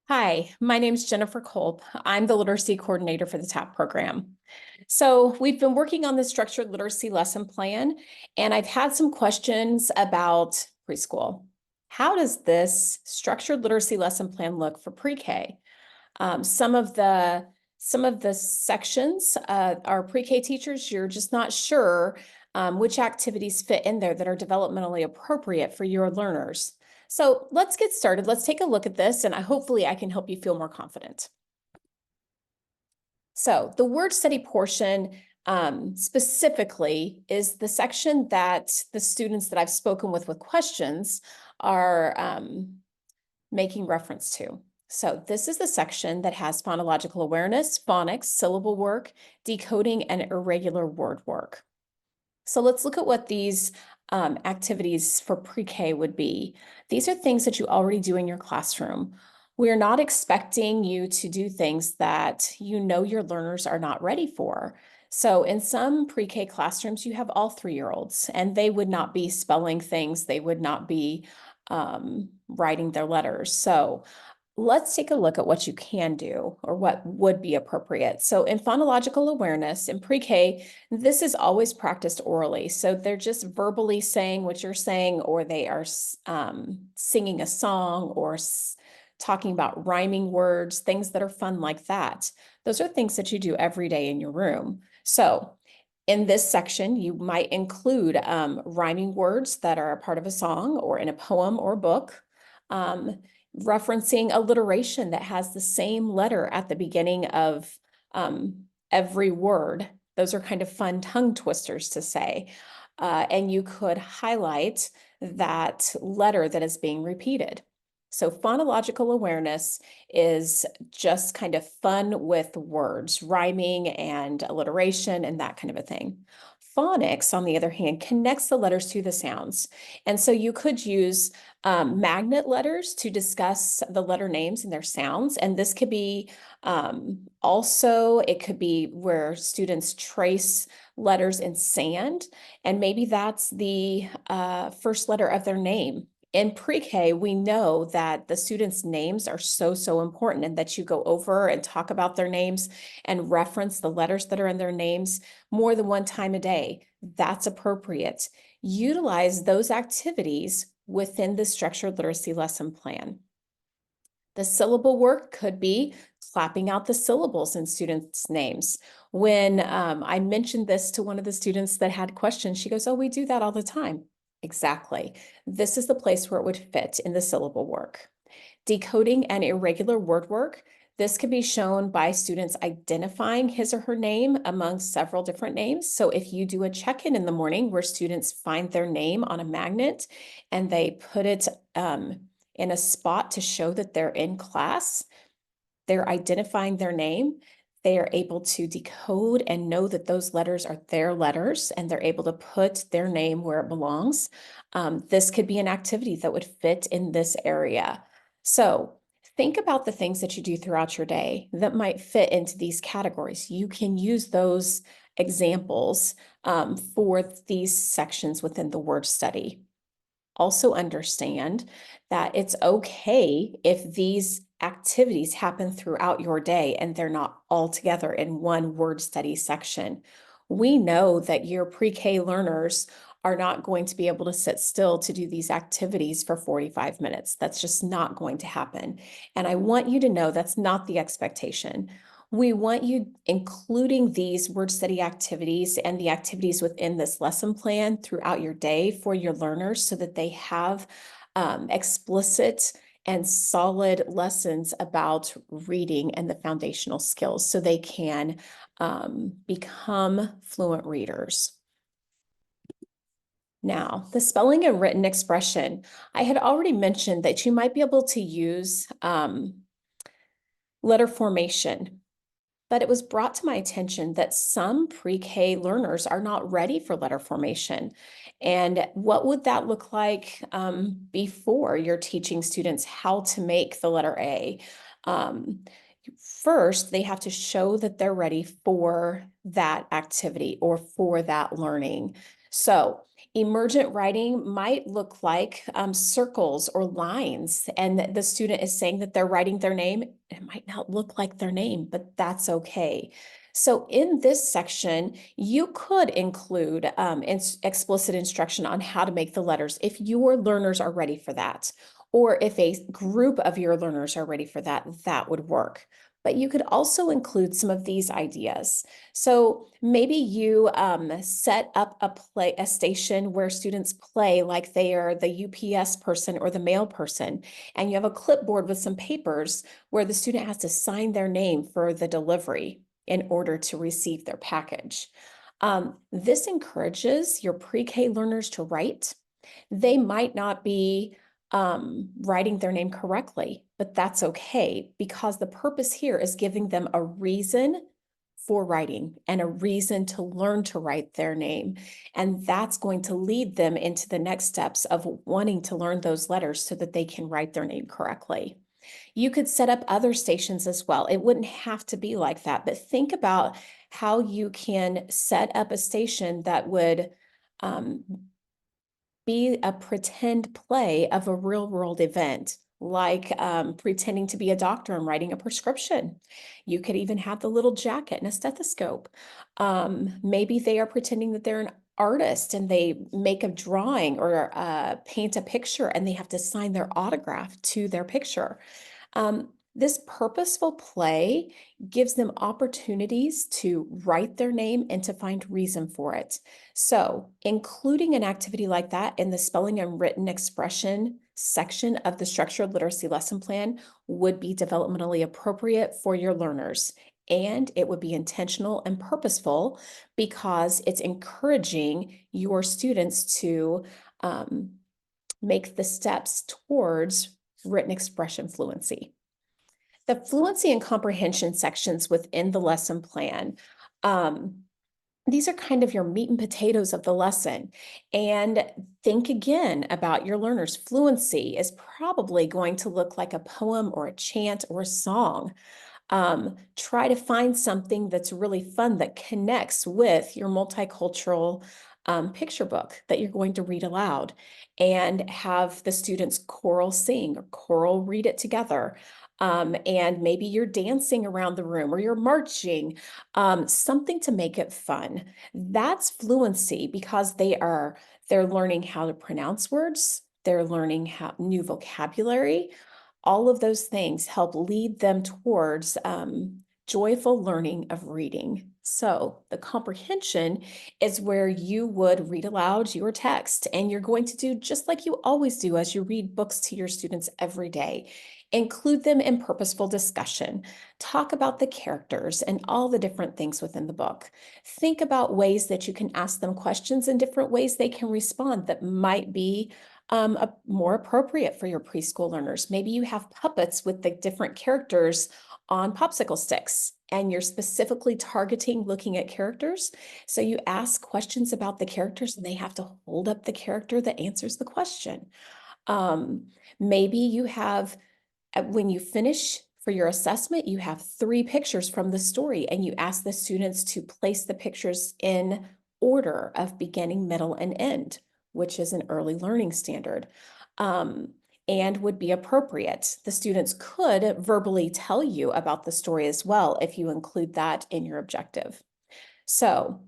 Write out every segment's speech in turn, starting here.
Hi, my name is Jennifer Kolb. I'm the literacy coordinator for the TAP program. So we've been working on the structured literacy lesson plan, and I've had some questions about preschool. How does this structured literacy lesson plan look for pre-K? Some of the sections, our pre-K teachers, you're just not sure which activities fit in there that are developmentally appropriate for your learners. So let's get started. Let's take a look at this, and hopefully I can help you feel more confident. So the word study portion specifically is the section that the students that I've spoken with questions are making reference to. So this is the section that has phonological awareness, phonics, syllable work, decoding, and irregular word work. So let's look at what these activities for pre-K would be. These are things that you already do in your classroom. We're not expecting you to do things that you know your learners are not ready for. So in some pre-K classrooms, you have all 3-year-olds, and they would not be spelling things. They would not be writing their letters. So let's take a look at what you can do or what would be appropriate. So in phonological awareness in pre-K, this is always practiced orally. So they're just verbally saying what you're saying, or they are singing a song or talking about rhyming words, things that are fun like that. Those are things that you do every day in your room. So in this section, you might include rhyming words that are a part of a song or in a poem or book. Referencing alliteration that has the same letter at the beginning of every word. Those are kind of fun tongue twisters to say. And you could highlight that letter that is being repeated. So phonological awareness is just kind of fun with words, rhyming and alliteration and that kind of a thing. Phonics, on the other hand, connects the letters to the sounds. And so you could use magnet letters to discuss the letter names and their sounds. And this could be also, it could be where students trace letters in sand, and maybe that's the first letter of their name. In pre-K, we know that the students' names are so important, and that you go over and talk about their names and reference the letters that are in their names more than one time a day. That's appropriate. Utilize those activities within the structured literacy lesson plan. The syllable work could be clapping out the syllables in students' names. When I mentioned this to one of the students that had questions, she goes, "Oh, we do that all the time." Exactly. This is the place where it would fit in the syllable work. Decoding and irregular word work. This can be shown by students identifying his or her name among several different names. So if you do a check-in in the morning where students find their name on a magnet and they put it in a spot to show that they're in class, they're identifying their name. They are able to decode and know that those letters are their letters, and they're able to put their name where it belongs. This could be an activity that would fit in this area. So think about the things that you do throughout your day that might fit into these categories. You can use those examples for these sections within the word study. Also understand that it's okay if these activities happen throughout your day and they're not all together in one word study section. We know that your pre-K learners are not going to be able to sit still to do these activities for 45 minutes. That's just not going to happen. And I want you to know that's not the expectation. We want you including these word study activities and the activities within this lesson plan throughout your day for your learners so that they have explicit and solid lessons about reading and the foundational skills so they can become fluent readers. Now, the spelling and written expression, I had already mentioned that you might be able to use letter formation. But it was brought to my attention that some pre-K learners are not ready for letter formation. And what would that look like before you're teaching students how to make the letter A? First, they have to show that they're ready for that activity or for that learning. So Emergent writing might look like circles or lines, and the student is saying that they're writing their name. It might not look like their name, but that's okay. So in this section, you could include explicit instruction on how to make the letters if your learners are ready for that, or if a group of your learners are ready for that, that would work. But you could also include some of these ideas. So maybe you set up a station where students play like they are the UPS person or the mail person, and you have a clipboard with some papers where the student has to sign their name for the delivery in order to receive their package. This encourages your pre-K learners to write. They might not be writing their name correctly, but that's okay because the purpose here is giving them a reason for writing and a reason to learn to write their name. And that's going to lead them into the next steps of wanting to learn those letters so that they can write their name correctly. You could set up other stations as well. It wouldn't have to be like that, but think about how you can set up a station that would um, be a pretend play of a real world event, like pretending to be a doctor and writing a prescription. You could even have the little jacket and a stethoscope. Maybe they are pretending that they're an artist and they make a drawing or paint a picture and they have to sign their autograph to their picture. This purposeful play gives them opportunities to write their name and to find reason for it. So, including an activity like that in the spelling and written expression section of the structured literacy lesson plan would be developmentally appropriate for your learners. And it would be intentional and purposeful because it's encouraging your students to make the steps towards written expression fluency. The fluency and comprehension sections within the lesson plan, these are kind of your meat and potatoes of the lesson. And think again about your learners. Fluency is probably going to look like a poem or a chant or a song. Try to find something that's really fun that connects with your multicultural picture book that you're going to read aloud, and have the students choral sing or choral read it together. And maybe you're dancing around the room or you're marching, something to make it fun. That's fluency because they're learning how to pronounce words, they're learning how new vocabulary. All of those things help lead them towards joyful learning of reading. So the comprehension is where you would read aloud your text, and you're going to do just like you always do as you read books to your students every day. Include them in purposeful discussion. Talk about the characters and all the different things within the book. Think about ways that you can ask them questions and different ways they can respond that might be more appropriate for your preschool learners. Maybe you have puppets with the different characters on popsicle sticks, and you're specifically targeting looking at characters. So you ask questions about the characters and they have to hold up the character that answers the question. Maybe you have, when you finish for your assessment, you have 3 pictures from the story and you ask the students to place the pictures in order of beginning, middle, and end, which is an early learning standard, and would be appropriate. The students could verbally tell you about the story as well if you include that in your objective. So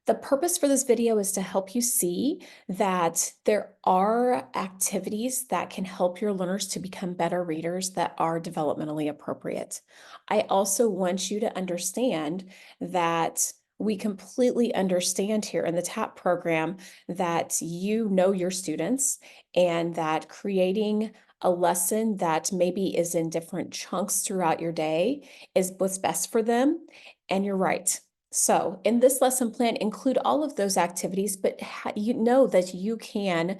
the purpose for this video is to help you see that there are activities that can help your learners to become better readers that are developmentally appropriate. I also want you to understand that we completely understand here in the TAP program that you know your students, and that creating a lesson that maybe is in different chunks throughout your day is what's best for them. And you're right. So in this lesson plan, include all of those activities, but you know that you can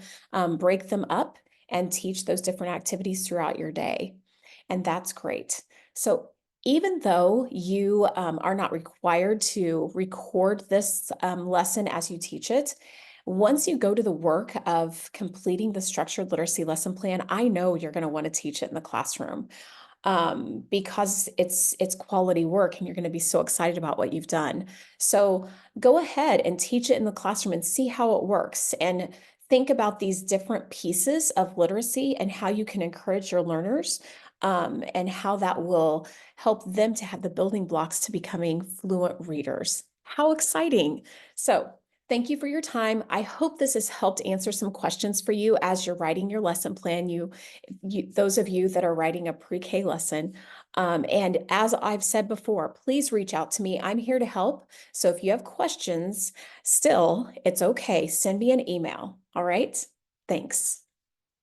break them up and teach those different activities throughout your day. And that's great. So even though you are not required to record this lesson as you teach it, once you go to the work of completing the structured literacy lesson plan, I know you're going to want to teach it in the classroom. because it's quality work and you're going to be so excited about what you've done. So go ahead and teach it in the classroom and see how it works, and think about these different pieces of literacy and how you can encourage your learners, and how that will help them to have the building blocks to becoming fluent readers. How exciting! So thank you for your time. I hope this has helped answer some questions for you as you're writing your lesson plan. Those of you that are writing a pre-K lesson. And as I've said before, please reach out to me. I'm here to help. So if you have questions, still, it's okay. Send me an email. All right. Thanks.